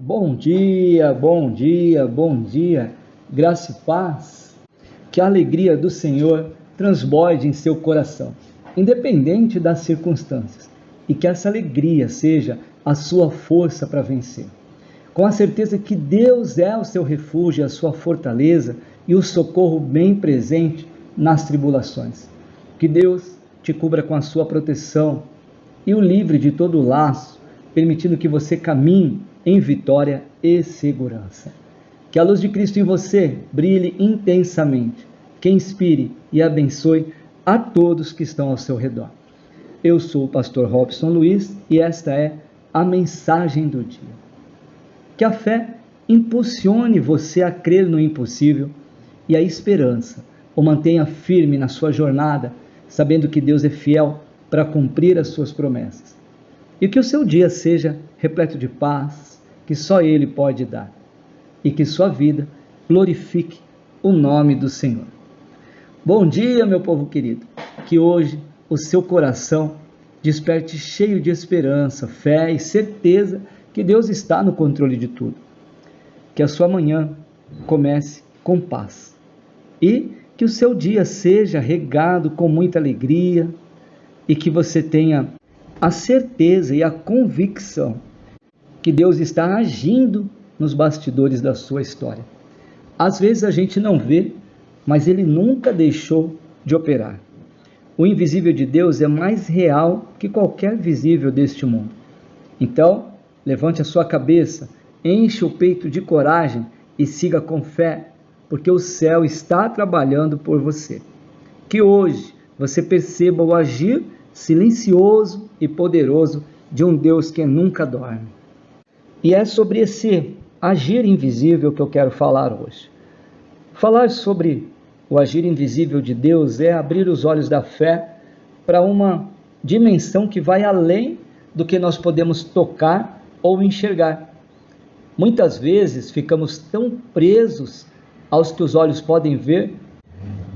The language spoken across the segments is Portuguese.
Bom dia, bom dia, bom dia, graça e paz, que a alegria do Senhor transborde em seu coração, independente das circunstâncias, e que essa alegria seja a sua força para vencer, com a certeza que Deus é o seu refúgio, a sua fortaleza e o socorro bem presente nas tribulações. Que Deus te cubra com a sua proteção e o livre de todo laço, permitindo que você caminhe em vitória e segurança. Que a luz de Cristo em você brilhe intensamente, que inspire e abençoe a todos que estão ao seu redor. Eu sou o pastor Robson Luiz e esta é a mensagem do dia. Que a fé impulsione você a crer no impossível e a esperança o mantenha firme na sua jornada, sabendo que Deus é fiel para cumprir as suas promessas. E que o seu dia seja repleto de paz, que só Ele pode dar, e que sua vida glorifique o nome do Senhor. Bom dia, meu povo querido, que hoje o seu coração desperte cheio de esperança, fé e certeza que Deus está no controle de tudo. Que a sua manhã comece com paz e que o seu dia seja regado com muita alegria e que você tenha a certeza e a convicção que Deus está agindo nos bastidores da sua história. Às vezes a gente não vê, mas Ele nunca deixou de operar. O invisível de Deus é mais real que qualquer visível deste mundo. Então, levante a sua cabeça, enche o peito de coragem e siga com fé, porque o céu está trabalhando por você. Que hoje você perceba o agir silencioso e poderoso de um Deus que nunca dorme. E é sobre esse agir invisível que eu quero falar hoje. Falar sobre o agir invisível de Deus é abrir os olhos da fé para uma dimensão que vai além do que nós podemos tocar ou enxergar. Muitas vezes ficamos tão presos aos que os olhos podem ver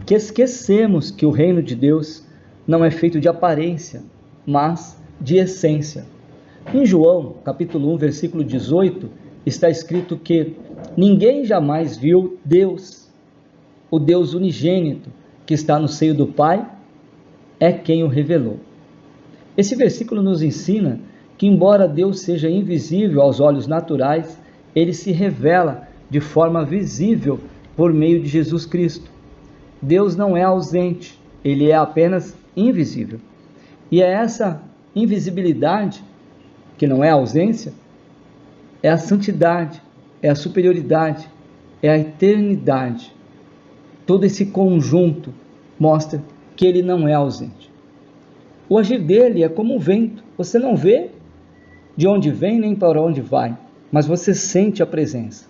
que esquecemos que o reino de Deus não é feito de aparência, mas de essência. Em João, capítulo 1, versículo 18, está escrito que ninguém jamais viu Deus, o Deus unigênito que está no seio do Pai, é quem o revelou. Esse versículo nos ensina que, embora Deus seja invisível aos olhos naturais, Ele se revela de forma visível por meio de Jesus Cristo. Deus não é ausente, Ele é apenas invisível. E é essa invisibilidade, que não é a ausência, é a santidade, é a superioridade, é a eternidade. Todo esse conjunto mostra que Ele não é ausente. O agir dele é como um vento, você não vê de onde vem nem para onde vai, mas você sente a presença.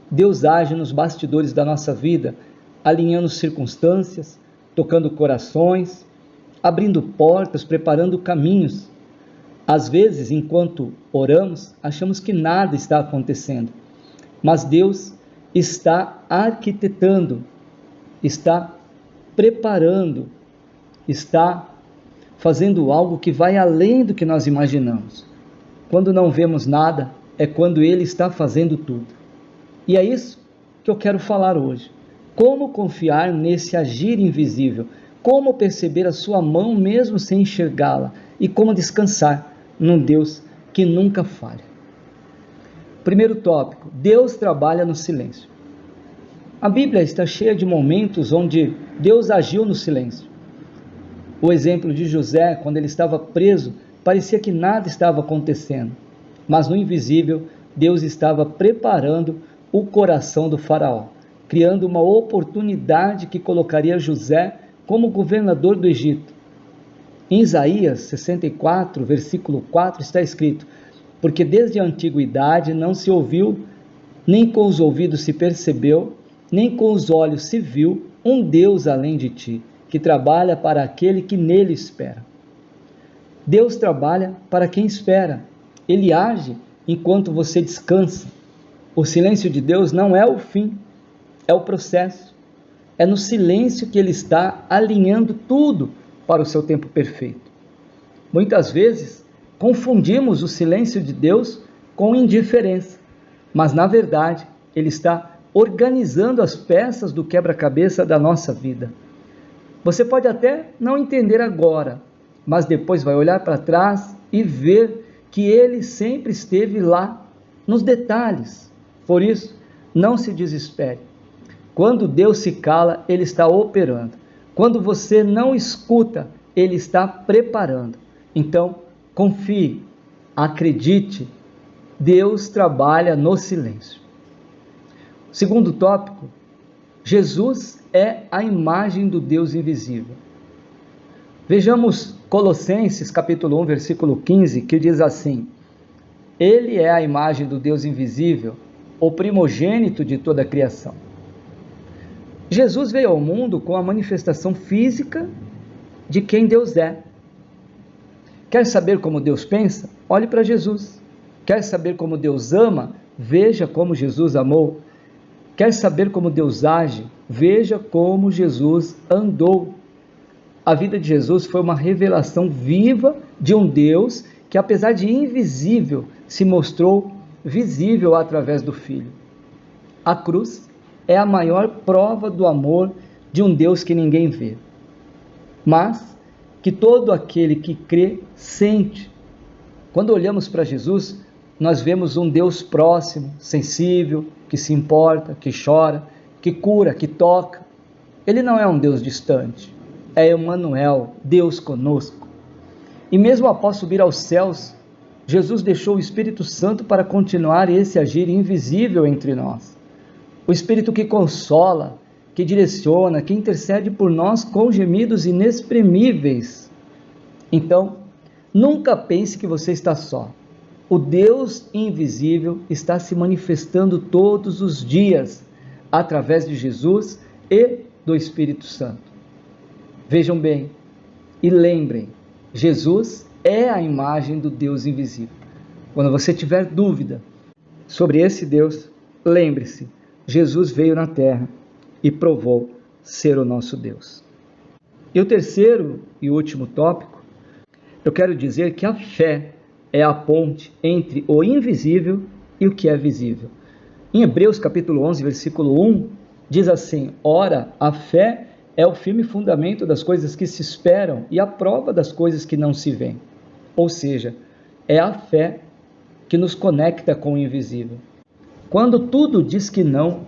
Deus age nos bastidores da nossa vida, alinhando circunstâncias, tocando corações, abrindo portas, preparando caminhos. Às vezes, enquanto oramos, achamos que nada está acontecendo, mas Deus está arquitetando, está preparando, está fazendo algo que vai além do que nós imaginamos. Quando não vemos nada, é quando Ele está fazendo tudo. E é isso que eu quero falar hoje. Como confiar nesse agir invisível? Como perceber a sua mão mesmo sem enxergá-la? E como descansar num Deus que nunca falha? Primeiro tópico: Deus trabalha no silêncio. A Bíblia está cheia de momentos onde Deus agiu no silêncio. O exemplo de José, quando ele estava preso, parecia que nada estava acontecendo, mas no invisível, Deus estava preparando o coração do faraó, criando uma oportunidade que colocaria José como governador do Egito. Em Isaías 64, versículo 4, está escrito: porque desde a antiguidade não se ouviu, nem com os ouvidos se percebeu, nem com os olhos se viu um Deus além de ti, que trabalha para aquele que nele espera. Deus trabalha para quem espera. Ele age enquanto você descansa. O silêncio de Deus não é o fim, é o processo. É no silêncio que Ele está alinhando tudo para o seu tempo perfeito. Muitas vezes confundimos o silêncio de Deus com indiferença. mas na verdade Ele está organizando as peças do quebra-cabeça da nossa vida. Você pode até não entender agora, mas depois vai olhar para trás e ver que Ele sempre esteve lá, nos detalhes. Por isso, não se desespere. Quando Deus se cala, Ele está operando. Quando você não escuta, Ele está preparando. Então, confie, acredite, Deus trabalha no silêncio. Segundo tópico, Jesus é a imagem do Deus invisível. Vejamos Colossenses capítulo 1, versículo 15, que diz assim: Ele é a imagem do Deus invisível, o primogênito de toda a criação. Jesus veio ao mundo com a manifestação física de quem Deus é. Quer saber como Deus pensa? Olhe para Jesus. Quer saber como Deus ama? Veja como Jesus amou. Quer saber como Deus age? Veja como Jesus andou. A vida de Jesus foi uma revelação viva de um Deus que, apesar de invisível, se mostrou visível através do Filho. A cruz é a maior prova do amor de um Deus que ninguém vê, mas que todo aquele que crê sente. Quando olhamos para Jesus, nós vemos um Deus próximo, sensível, que se importa, que chora, que cura, que toca. Ele não é um Deus distante, é Emmanuel, Deus conosco. E mesmo após subir aos céus, Jesus deixou o Espírito Santo para continuar esse agir invisível entre nós. O Espírito que consola, que direciona, que intercede por nós com gemidos inexprimíveis. Então, nunca pense que você está só. O Deus invisível está se manifestando todos os dias, através de Jesus e do Espírito Santo. Vejam bem e lembrem, Jesus é a imagem do Deus invisível. Quando você tiver dúvida sobre esse Deus, lembre-se, Jesus veio na terra e provou ser o nosso Deus. E o terceiro e último tópico, eu quero dizer que a fé é a ponte entre o invisível e o que é visível. Em Hebreus capítulo 11, versículo 1, diz assim: Ora, a fé é o firme fundamento das coisas que se esperam e a prova das coisas que não se veem. Ou seja, é a fé que nos conecta com o invisível. Quando tudo diz que não,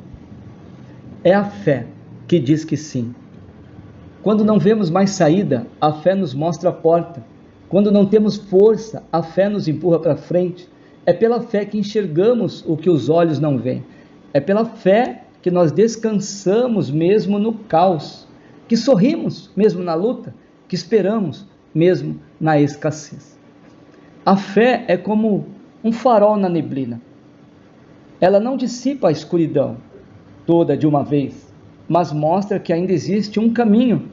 é a fé que diz que sim. Quando não vemos mais saída, a fé nos mostra a porta. Quando não temos força, a fé nos empurra para frente. É pela fé que enxergamos o que os olhos não veem. É pela fé que nós descansamos mesmo no caos, que sorrimos mesmo na luta, que esperamos mesmo na escassez. A fé é como um farol na neblina. Ela não dissipa a escuridão toda de uma vez, mas mostra que ainda existe um caminho.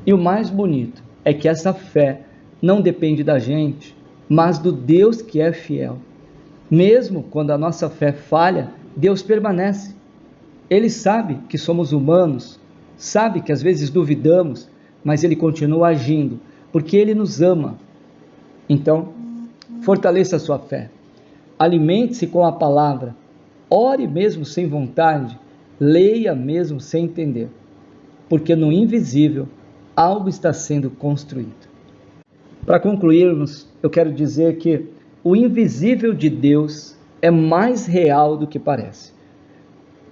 E o mais bonito é que essa fé não depende da gente, mas do Deus que é fiel. Mesmo quando a nossa fé falha, Deus permanece. Ele sabe que somos humanos, sabe que às vezes duvidamos, mas Ele continua agindo, porque Ele nos ama. Então, fortaleça a sua fé. Alimente-se com a palavra. Ore mesmo sem vontade. Leia mesmo sem entender. Porque no invisível, algo está sendo construído. Para concluirmos, eu quero dizer que o invisível de Deus é mais real do que parece.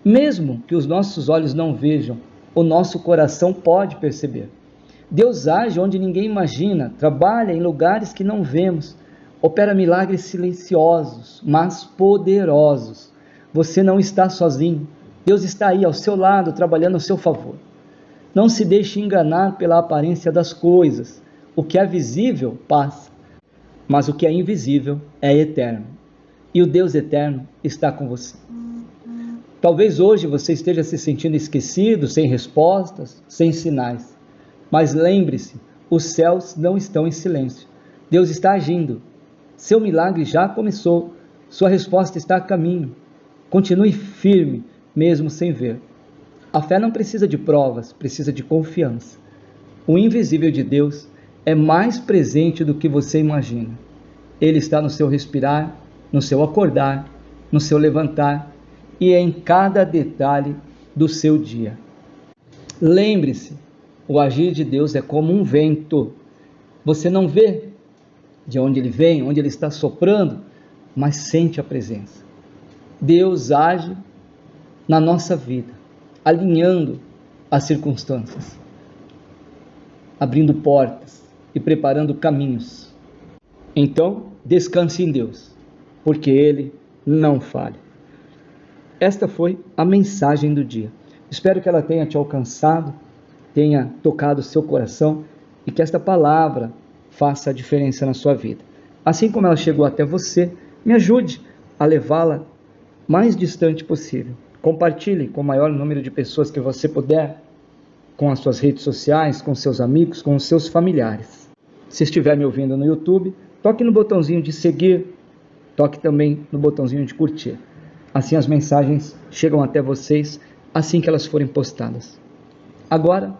Mesmo que os nossos olhos não vejam, o nosso coração pode perceber. Deus age onde ninguém imagina, trabalha em lugares que não vemos, opera milagres silenciosos, mas poderosos. Você não está sozinho. Deus está aí ao seu lado, trabalhando a seu favor. Não se deixe enganar pela aparência das coisas. O que é visível passa, mas o que é invisível é eterno. E o Deus eterno está com você. Talvez hoje você esteja se sentindo esquecido, sem respostas, sem sinais. Mas lembre-se, os céus não estão em silêncio. Deus está agindo. Seu milagre já começou. Sua resposta está a caminho. Continue firme, mesmo sem ver. A fé não precisa de provas, precisa de confiança. O invisível de Deus é mais presente do que você imagina. Ele está no seu respirar, no seu acordar, no seu levantar e em cada detalhe do seu dia. Lembre-se, o agir de Deus é como um vento. Você não vê de onde ele vem, onde ele está soprando, mas sente a presença. Deus age na nossa vida, alinhando as circunstâncias, abrindo portas e preparando caminhos. Então, descanse em Deus, porque Ele não falha. Esta foi a mensagem do dia. Espero que ela tenha te alcançado, tenha tocado o seu coração e que esta palavra faça a diferença na sua vida. Assim como ela chegou até você, me ajude a levá-la mais distante possível. Compartilhe com o maior número de pessoas que você puder, com as suas redes sociais, com seus amigos, com os seus familiares. Se estiver me ouvindo no YouTube, toque no botãozinho de seguir, toque também no botãozinho de curtir. Assim as mensagens chegam até vocês assim que elas forem postadas. Agora,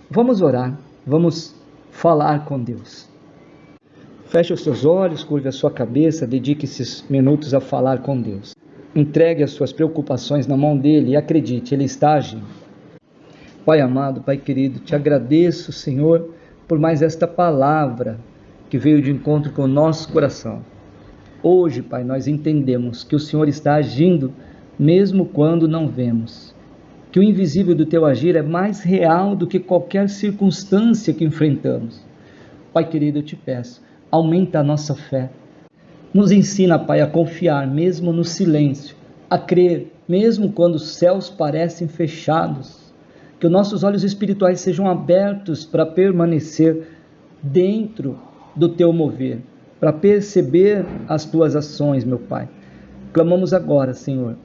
vamos orar, vamos falar com Deus. Feche os seus olhos, curve a sua cabeça, dedique esses minutos a falar com Deus. Entregue as suas preocupações na mão dele e acredite, ele está agindo. Pai amado, Pai querido, te agradeço, Senhor, por mais esta palavra que veio de encontro com o nosso coração. Hoje, Pai, nós entendemos que o Senhor está agindo mesmo quando não vemos. Que o invisível do teu agir é mais real do que qualquer circunstância que enfrentamos. Pai querido, eu te peço, aumenta a nossa fé. Nos ensina, Pai, a confiar mesmo no silêncio, a crer mesmo quando os céus parecem fechados. Que os nossos olhos espirituais sejam abertos para permanecer dentro do teu mover, para perceber as tuas ações, meu Pai. Clamamos agora, Senhor,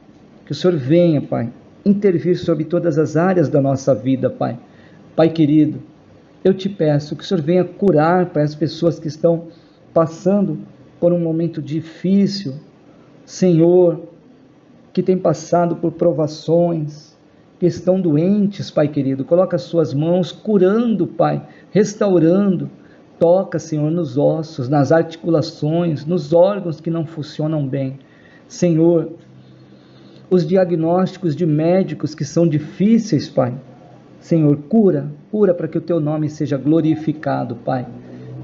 que o Senhor venha, Pai, intervir sobre todas as áreas da nossa vida, Pai. Pai querido, eu te peço que o Senhor venha curar, Pai, as pessoas que estão passando por um momento difícil, Senhor, que tem passado por provações, que estão doentes, Pai querido, coloca as suas mãos curando, Pai, restaurando, toca, Senhor, nos ossos, nas articulações, nos órgãos que não funcionam bem, Senhor, os diagnósticos de médicos que são difíceis, Pai, Senhor, cura para que o teu nome seja glorificado, Pai,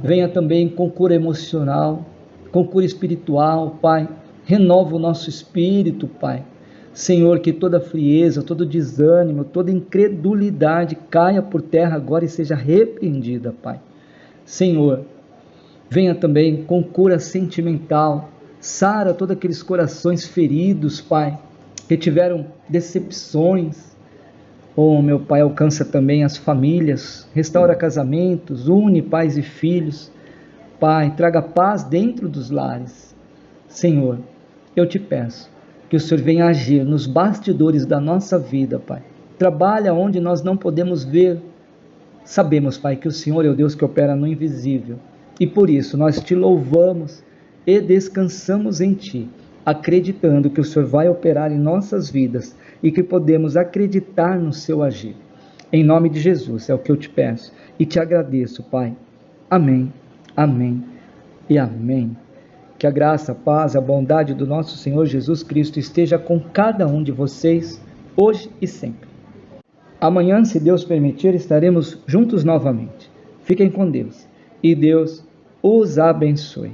venha também com cura emocional, com cura espiritual, Pai, renova o nosso espírito, Pai, Senhor, que toda frieza, todo desânimo, toda incredulidade caia por terra agora e seja repreendida, Pai. Senhor, venha também com cura sentimental, sara todos aqueles corações feridos, Pai, que tiveram decepções. Oh, meu Pai, alcança também as famílias, restaura casamentos, une pais e filhos. Pai, traga paz dentro dos lares. Senhor, eu te peço que o Senhor venha agir nos bastidores da nossa vida, Pai. Trabalha onde nós não podemos ver. Sabemos, Pai, que o Senhor é o Deus que opera no invisível. E por isso nós te louvamos e descansamos em Ti, acreditando que o Senhor vai operar em nossas vidas e que podemos acreditar no Seu agir. Em nome de Jesus é o que eu te peço e te agradeço, Pai. Amém, amém e amém. Que a graça, a paz, a bondade do nosso Senhor Jesus Cristo esteja com cada um de vocês, hoje e sempre. Amanhã, se Deus permitir, estaremos juntos novamente. Fiquem com Deus e Deus os abençoe.